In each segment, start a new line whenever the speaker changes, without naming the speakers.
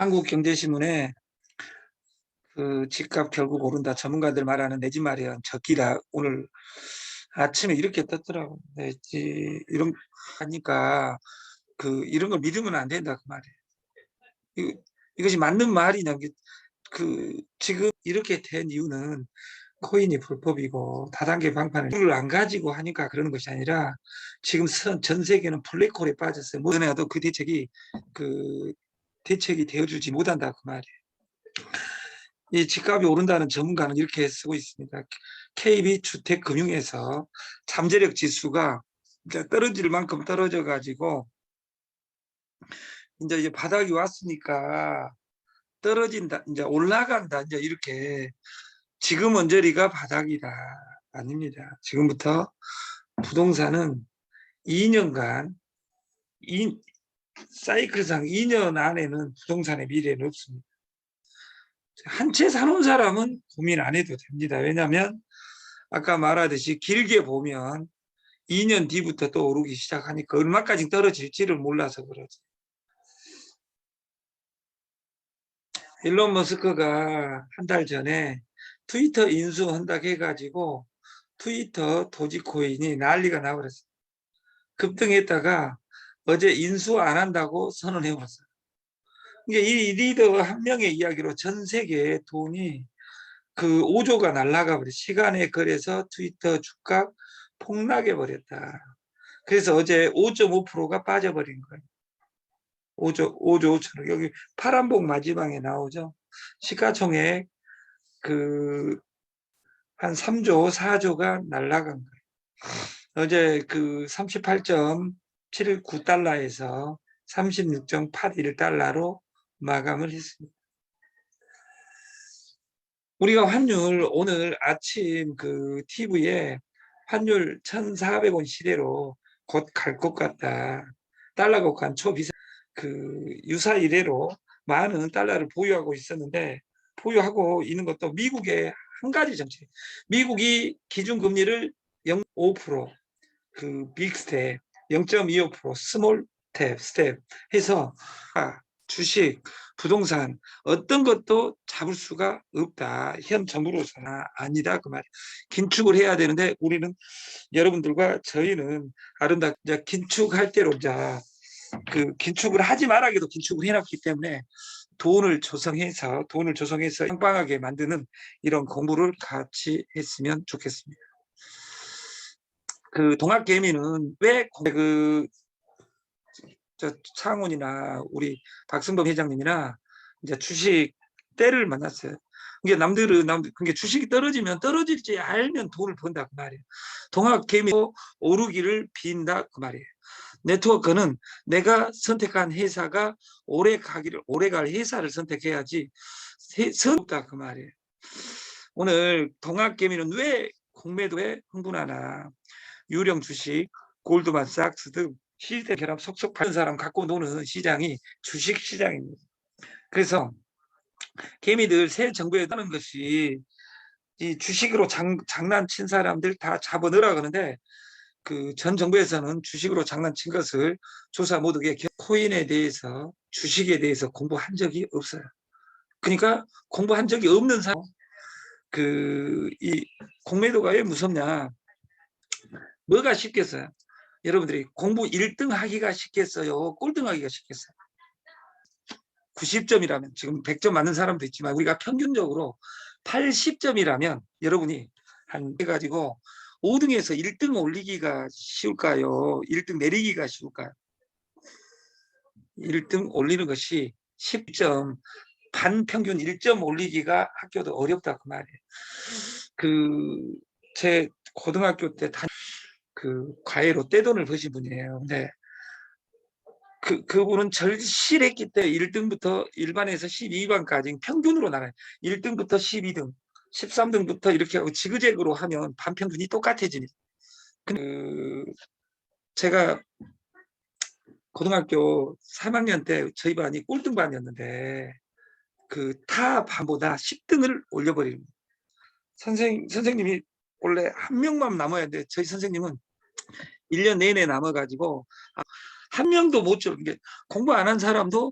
한국경제신문에 그 집값 결국 오른다. 전문가들 말하는 내 집 마련 적기다. 오늘 아침에 이렇게 떴더라고. 네, 이런 하니까 이런 걸 믿으면 안 된다 그 말이에요. 이것이 맞는 말이냐? 지금 이렇게 된 이유는 코인이 불법이고 다단계 방판을 안 가지고 하니까 그러는 것이 아니라 지금 전 세계는 블랙홀에 빠졌어요. 뭐전에도 그 대책이 되어주지 못한다 그 말이에요. 이 집값이 오른다는 전문가는 이렇게 쓰고 있습니다. KB 주택금융에서 잠재력 지수가 이제 떨어질 만큼 떨어져 가지고 이제 바닥이 왔으니까 떨어진다, 이제 올라간다, 이제 이렇게. 지금 언저리가 바닥이다. 아닙니다. 지금부터 부동산은 2년간 사이클상 2년 안에는 부동산의 미래는 없습니다. 한 채 사놓은 사람은 고민 안 해도 됩니다. 왜냐하면 아까 말하듯이 길게 보면 2년 뒤부터 또 오르기 시작하니까 얼마까지 떨어질지를 몰라서 그러지. 일론 머스크가 한 달 전에 트위터 인수한다 해가지고 트위터 도지코인이 난리가 나버렸어요. 급등했다가 어제 인수 안 한다고 선언해버렸어요. 이게 이 리더 한 명의 이야기로 전 세계의 돈이 5조가 날아가 버려. 시간에 걸려서 트위터 주가 폭락해 버렸다. 그래서 어제 5.5%가 빠져버린 거예요. 5조 5천억. 여기 파란봉 마지막에 나오죠. 시가총액 한 3조 4조가 날아간 거예요. 어제 38.79달러에서 36.81달러로 마감을 했습니다. 우리가 환율 오늘 아침 TV에 환율 1,400원 시대로 곧 갈 것 같다. 달러 국한 초비상 유사 이래로 많은 달러를 보유하고 있었는데 보유하고 있는 것도 미국의 한 가지 정책. 미국이 기준금리를 0.5% 빅스텝 0.25% 스몰 스텝 해서 주식, 부동산 어떤 것도 잡을 수가 없다. 현 정부로서는 아니다 그 말이에요. 긴축을 해야 되는데 우리는 여러분들과 저희는 아름답게 긴축할 대로 긴축을 하지 말아도 긴축을 해놨기 때문에 돈을 조성해서 빵빵하게 만드는 이런 공부를 같이 했으면 좋겠습니다. 동학개미는 왜 창훈이나 우리 박승범 회장님이나 이제 주식 때를 만났어요. 이게 그게 주식이 떨어지면 떨어질지 알면 돈을 번다 그 말이에요. 동학개미도 오르기를 빈다 그 말이에요. 네트워크는 내가 선택한 회사가 오래 갈 회사를 선택해야지 없다 그 말이에요. 오늘 동학개미는 왜 공매도에 흥분하나? 유령 주식, 골드만삭스 등 시대 결합 속속 파는 사람 갖고 노는 시장이 주식 시장입니다. 그래서 개미들 새 정부에 따는 것이 이 주식으로 장난친 사람들 다 잡아넣으라 그러는데 전 정부에서는 주식으로 장난친 것을 조사 못하게 코인에 대해서 주식에 대해서 공부한 적이 없어요. 그러니까 공부한 적이 없는 사람 이 공매도가 왜 무섭냐? 뭐가 쉽겠어요? 여러분들이 공부 1등 하기가 쉽겠어요? 꼴등 하기가 쉽겠어요? 90점이라면 지금 100점 맞는 사람도 있지만 우리가 평균적으로 80점이라면 여러분이 해가지고 5등에서 1등 올리기가 쉬울까요? 1등 내리기가 쉬울까요? 1등 올리는 것이 10점, 반평균 1점 올리기가 학교도 어렵다 그 말이에요. 제 고등학교 때 과외로 떼돈을 버신 분이에요. 근데 그분은 절실했기 때문에 1등부터 일반에서 12반까지 평균으로 나가요. 1등부터 12등, 13등부터 이렇게 하고 지그재그로 하면 반평균이 똑같아집니다. 제가 고등학교 3학년 때 저희 반이 꼴등반이었는데 타 반보다 10등을 올려버립니다. 선생님이 원래 한 명만 남아야 돼. 저희 선생님은 1년 내내 남아가지고 한 명도 못 줘. 공부 안 한 사람도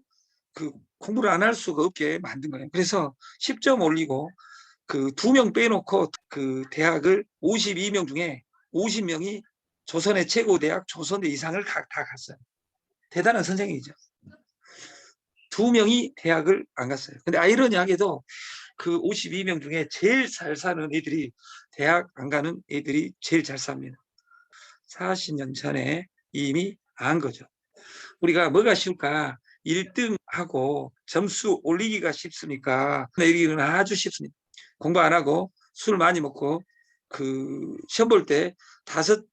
그 공부를 안 할 수가 없게 만든 거예요. 그래서 10점 올리고 그 2명 빼놓고 그 대학을 52명 중에 50명이 조선의 최고 대학 조선대 이상을 다 갔어요. 대단한 선생이죠. 2명이 대학을 안 갔어요. 근데 아이러니하게도 그 52명 중에 제일 잘 사는 애들이 대학 안 가는 애들이 제일 잘 삽니다. 40년 전에 이미 안 거죠. 우리가 뭐가 쉬울까? 1등하고 점수 올리기가 쉽습니까? 내리기는 아주 쉽습니다. 공부 안 하고 술 많이 먹고 그 시험 볼 때 다섯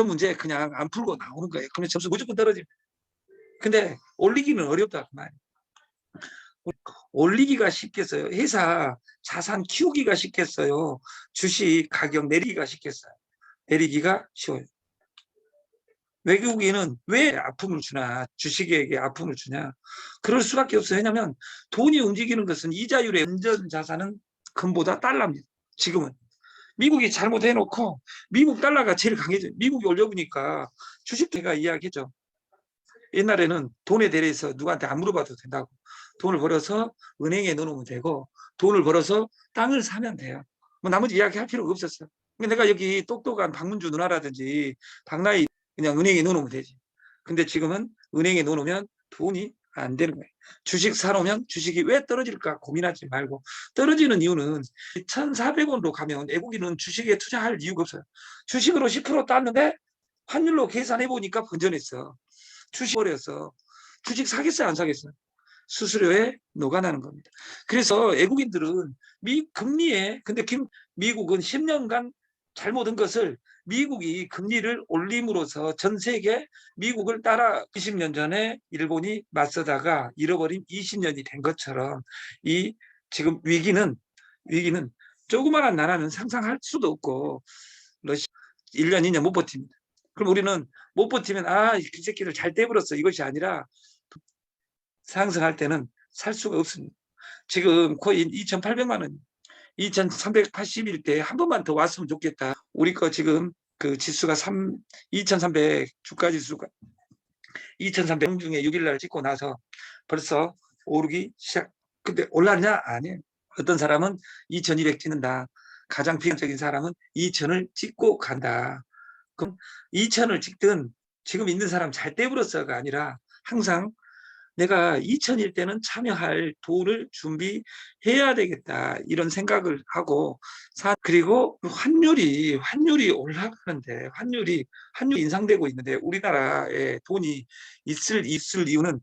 문제 그냥 안 풀고 나오는 거예요. 그러면 점수 무조건 떨어집니다. 근데 올리기는 어렵다 그 말이에요. 올리기가 쉽겠어요. 회사 자산 키우기가 쉽겠어요. 주식 가격 내리기가 쉽겠어요. 내리기가 쉬워요. 외국인은 왜 아픔을 주나, 주식에게 아픔을 주냐. 그럴 수밖에 없어요. 왜냐하면 돈이 움직이는 것은 이자율의 안전 자산은 금보다 달러입니다. 지금은. 미국이 잘못해놓고 미국 달러가 제일 강해져요. 미국이 올려보니까 주식회가 이야기했죠. 옛날에는 돈에 대해서 누구한테 안 물어봐도 된다고. 돈을 벌어서 은행에 넣어놓으면 되고 돈을 벌어서 땅을 사면 돼요. 뭐 나머지 이야기할 필요가 없었어요. 내가 여기 똑똑한 박문주 누나라든지 박나희 그냥 은행에 넣어놓으면 되지. 근데 지금은 은행에 넣어놓으면 돈이 안 되는 거예요. 주식 사놓으면 주식이 왜 떨어질까 고민하지 말고 떨어지는 이유는 1,400원으로 가면 외국인은 주식에 투자할 이유가 없어요. 주식으로 10% 땄는데 환율로 계산해 보니까 건전했어. 주식 버려서 주식 사겠어요 안 사겠어요? 수수료에 녹아나는 겁니다. 그래서 외국인들은 금리에 근데 미국은 10년간 잘못한 것을 미국이 금리를 올림으로써 전 세계 미국을 따라 20년 전에 일본이 맞서다가 잃어버린 20년이 된 것처럼 이 지금 위기는 조그마한 나라는 상상할 수도 없고 러시아 1년 2년 못 버팁니다. 그럼 우리는 못 버티면 그 새끼를 잘 떼버렸어 이것이 아니라 상승할 때는 살 수가 없습니다. 지금 코인 2,800만 원, 2,380일 때 한 번만 더 왔으면 좋겠다. 우리 거 지금 그 지수가 2,300 주가 지수가 2,300 중에 6일 날 찍고 나서 벌써 오르기 시작. 근데 올라냐? 아니에요. 어떤 사람은 2,200 찍는다. 가장 비관적인 사람은 2,000을 찍고 간다. 그럼 2,000을 찍든 지금 있는 사람 잘 떼버렸어가 아니라 항상 내가 2000일 때는 참여할 돈을 준비해야 되겠다 이런 생각을 하고 그리고 환율이 올라가는데 환율이 인상되고 있는데 우리나라에 돈이 있을 이유는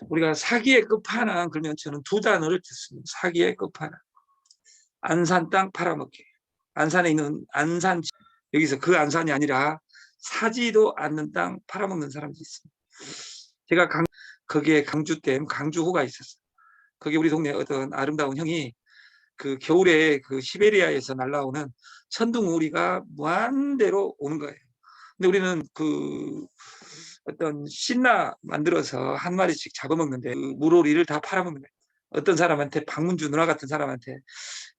우리가 사기의 끝판왕 그러면 저는 두 단어를 듣습니다. 사기의 끝판왕. 안산 땅 팔아먹기. 안산에 있는 안산 여기서 그 안산이 아니라 사지도 않는 땅 팔아먹는 사람도 있습니다. 제가 거기에 강주댐 강주호가 있었어요. 거기 우리 동네 어떤 아름다운 형이 그 겨울에 그 시베리아에서 날라오는 천둥오리가 무한대로 오는 거예요. 근데 우리는 그 어떤 신라 만들어서 한 마리씩 잡아먹는데 그 물오리를 다 팔아먹는 거예요. 어떤 사람한테 박문주 누나 같은 사람한테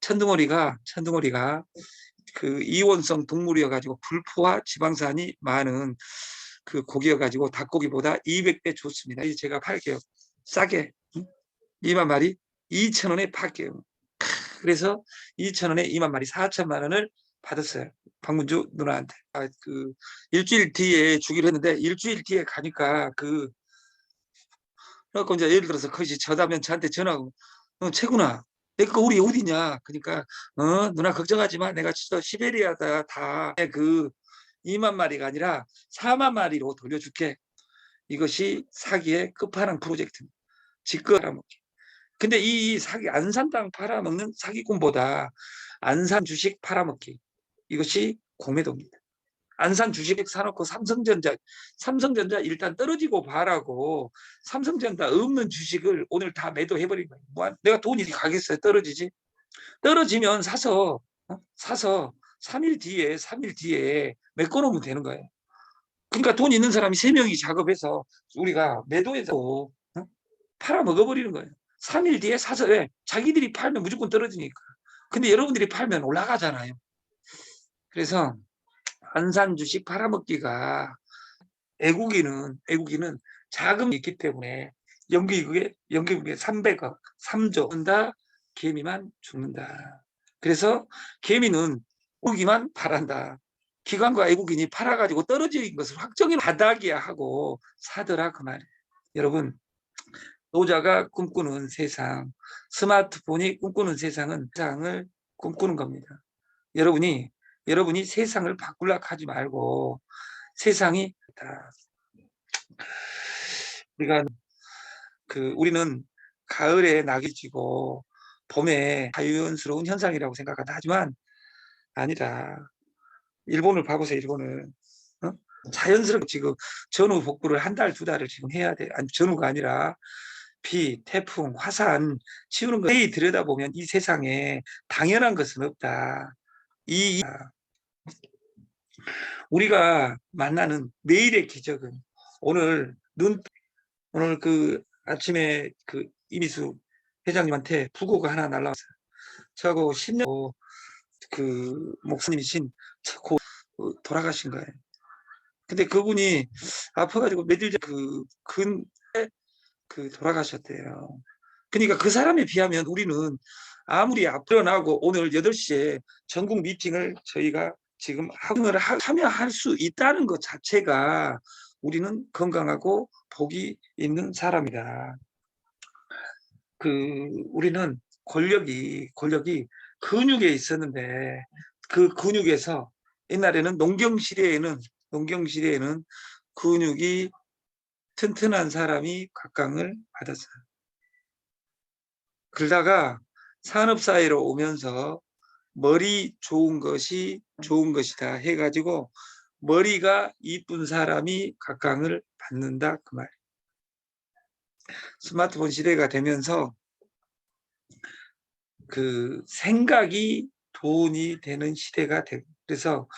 천둥오리가 그 이원성 동물이어 가지고 불포화 지방산이 많은 그 고기여 가지고 닭고기보다 200배 좋습니다. 이제 제가 팔게요. 싸게 2만 마리 2,000원에 팔게요. 그래서 2,000원에 2만 마리 4천만 원을 받았어요. 박문주 누나한테. 그 일주일 뒤에 주기로 했는데 일주일 뒤에 가니까 그래갖고 이제 예를 들어서 그것이 저다면 저한테 전화하고 최구나 내거 우리 어디냐 그러니까 누나 걱정하지 마 내가 진짜 시베리아다 다 그 2만 마리가 아니라 4만 마리로 돌려줄게. 이것이 사기의 끝판왕 프로젝트입니다. 직거 팔아먹기. 근데 이 사기 안산 땅 팔아먹는 사기꾼보다 안산 주식 팔아먹기 이것이 공매도입니다. 안산 주식 사놓고 삼성전자 일단 떨어지고 봐라고 삼성전자 없는 주식을 오늘 다 매도해버린 거예요. 뭐 내가 돈이 가겠어요? 떨어지지? 떨어지면 사서 3일 뒤에 메꿔놓으면 되는 거예요. 그러니까 돈 있는 사람이 3명이 작업해서 우리가 매도해서 팔아 먹어버리는 거예요. 3일 뒤에 사서, 왜? 자기들이 팔면 무조건 떨어지니까. 근데 여러분들이 팔면 올라가잖아요. 그래서 안산 주식 팔아먹기가, 애국이는 자금이 있기 때문에 연기국에 300억, 3조 쓴다. 개미만 죽는다. 그래서 개미는 애국이만 팔한다. 기관과 애국인이 팔아가지고 떨어진 것을 확정이 바닥이야 하고 사더라 그 말이에요. 여러분, 노자가 꿈꾸는 세상, 스마트폰이 꿈꾸는 세상을 꿈꾸는 겁니다. 여러분이 세상을 바꾸려고 하지 말고 세상이 우리는 가을에 낙이 지고 봄에 자연스러운 현상이라고 생각한다. 하지만 아니다. 일본을 봐보세요. 일본을. 자연스럽게 지금 전후 복구를 1달, 2달을 지금 해야 돼. 아니, 전후가 아니라 비, 태풍, 화산 치우는 거 자세히 들여다보면 이 세상에 당연한 것은 없다. 우리가 만나는 매일의 기적은 오늘 그 아침에 그 이미수 회장님한테 부고가 하나 날라왔어요. 저하고 10년 그 목사님이신 돌아가신 거예요. 근데 그분이 아파가지고 며칠 전 돌아가셨대요. 그러니까 그 사람에 비하면 우리는 아무리 앞으로나고 오늘 8시에 전국 미팅을 저희가 지금 참여할 수 있다는 것 자체가 우리는 건강하고 복이 있는 사람이다. 우리는 권력이 근육에 있었는데 그 근육에서 옛날에는 농경시대에는 근육이 튼튼한 사람이 각광을 받았어요. 그러다가 산업사회로 오면서 머리 좋은 것이다 해가지고 머리가 이쁜 사람이 각광을 받는다 그 말. 스마트폰 시대가 되면서 그 생각이 돈이 되는 시대가 되고, 그래서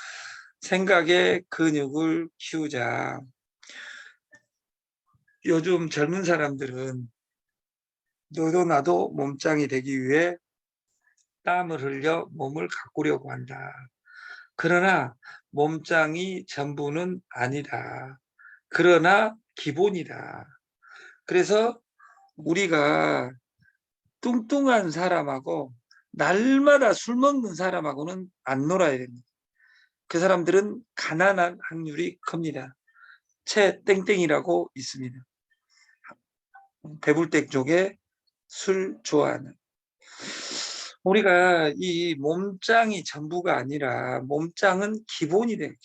생각의 근육을 키우자. 요즘 젊은 사람들은 너도 나도 몸짱이 되기 위해 땀을 흘려 몸을 가꾸려고 한다. 그러나 몸짱이 전부는 아니다. 그러나 기본이다. 그래서 우리가 뚱뚱한 사람하고 날마다 술 먹는 사람하고는 안 놀아야 됩니다. 그 사람들은 가난한 확률이 큽니다. 채 땡땡이라고 있습니다. 배불댁 쪽에 술 좋아하는. 우리가 이 몸짱이 전부가 아니라 몸짱은 기본이 되죠.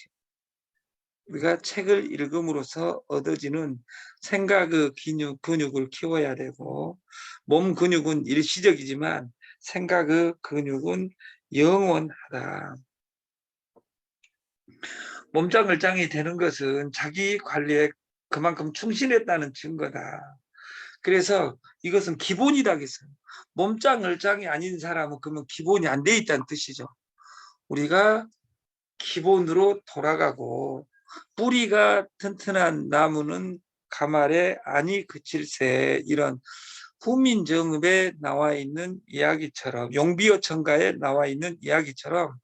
우리가 책을 읽음으로써 얻어지는 생각의 근육을 키워야 되고, 몸 근육은 일시적이지만 생각의 근육은 영원하다. 몸짱을 짱이 되는 것은 자기 관리에 그만큼 충실했다는 증거다. 그래서 이것은 기본이다 했어요. 몸짱을 짱이 아닌 사람은 그러면 기본이 안 돼 있다는 뜻이죠. 우리가 기본으로 돌아가고, 뿌리가 튼튼한 나무는 가말에 안이 그칠세, 이런 후민정음에 나와 있는 이야기처럼, 용비어천가에 나와 있는 이야기처럼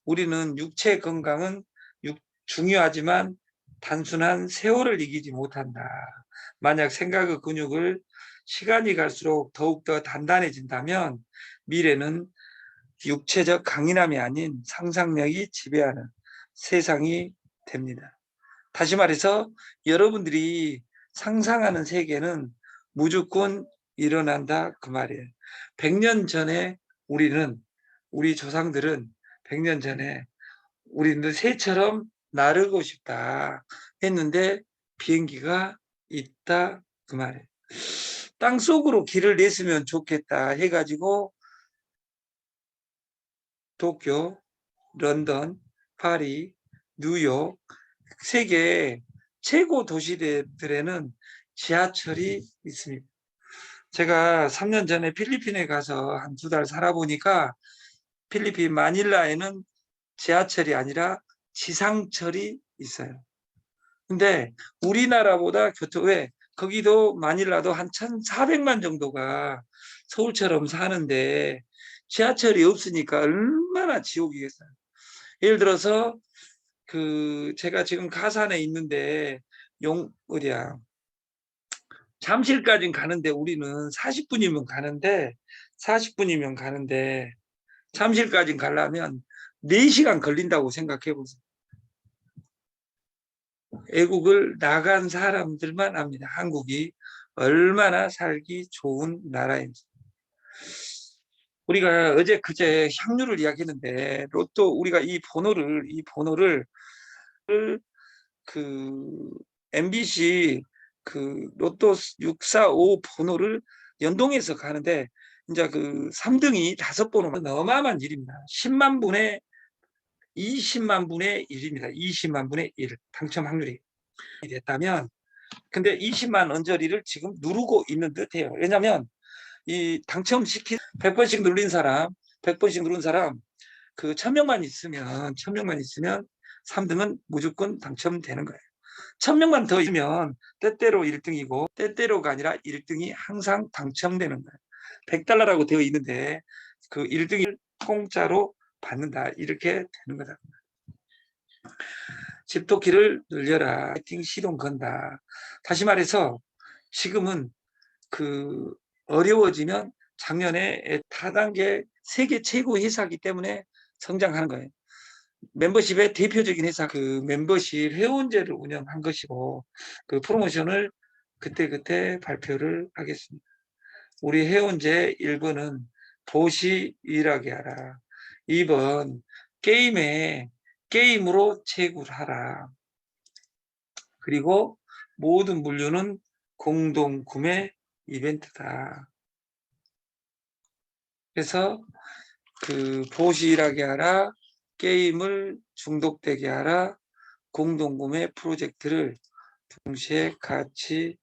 우리는 육체 건강은 중요하지만 단순한 세월을 이기지 못한다. 만약 생각의 근육을 시간이 갈수록 더욱더 단단해진다면 미래는 육체적 강인함이 아닌 상상력이 지배하는 세상이 됩니다. 다시 말해서 여러분들이 상상하는 세계는 무조건 일어난다 그 말이에요. 100년 전에 우리 조상들은 100년 전에 우리는 새처럼 나르고 싶다 했는데 비행기가 있다 그 말이에요. 땅속으로 길을 냈으면 좋겠다 해가지고 도쿄, 런던, 파리, 뉴욕 세계 최고 도시들에는 지하철이 있습니다. 제가 3년 전에 필리핀에 가서 한 2달 살아보니까 필리핀 마닐라에는 지하철이 아니라 지상철이 있어요. 근데 우리나라보다 왜 거기도 마닐라도 한 1,400만 정도가 서울처럼 사는데 지하철이 없으니까 얼마나 지옥이겠어요. 예를 들어서 제가 지금 가산에 있는데 어디야 잠실까지 가는데 우리는 40분이면 가는데 잠실까지 가려면 4시간 걸린다고 생각해 보세요. 외국을 나간 사람들만 압니다. 한국이 얼마나 살기 좋은 나라인지. 우리가 어제 그제 향유를 이야기했는데 로또 우리가 이 번호를 그 MBC 로또 645 번호를 연동해서 가는데 이제 3등이 5번은 어마어마한 일입니다. 10만 분의 20만 분의 1입니다. 20만 분의 1 당첨 확률이 됐다면 근데 20만 언저리를 지금 누르고 있는 듯해요. 왜냐하면 이 당첨시킨 100번씩 누른 사람 1000명만 있으면 3등은 무조건 당첨되는 거예요. 1000명만 더 있으면 때때로 1등이고 때때로가 아니라 1등이 항상 당첨되는 거예요. $100라고 되어 있는데 1등을 공짜로 받는다. 이렇게 되는 거다. 집토끼를 늘려라. 파이팅 시동 건다. 다시 말해서 지금은 어려워지면 작년에 타단계 세계 최고 회사이기 때문에 성장하는 거예요. 멤버십의 대표적인 회사 멤버십 회원제를 운영한 것이고 프로모션을 그때 발표를 하겠습니다. 우리 회원제 1번은 도시 일하게 하라. 2번 게임으로 채굴하라. 그리고 모든 물류는 공동 구매 이벤트다. 그래서 도시 일하게 하라. 게임을 중독되게 하라. 공동구매 프로젝트를 동시에 같이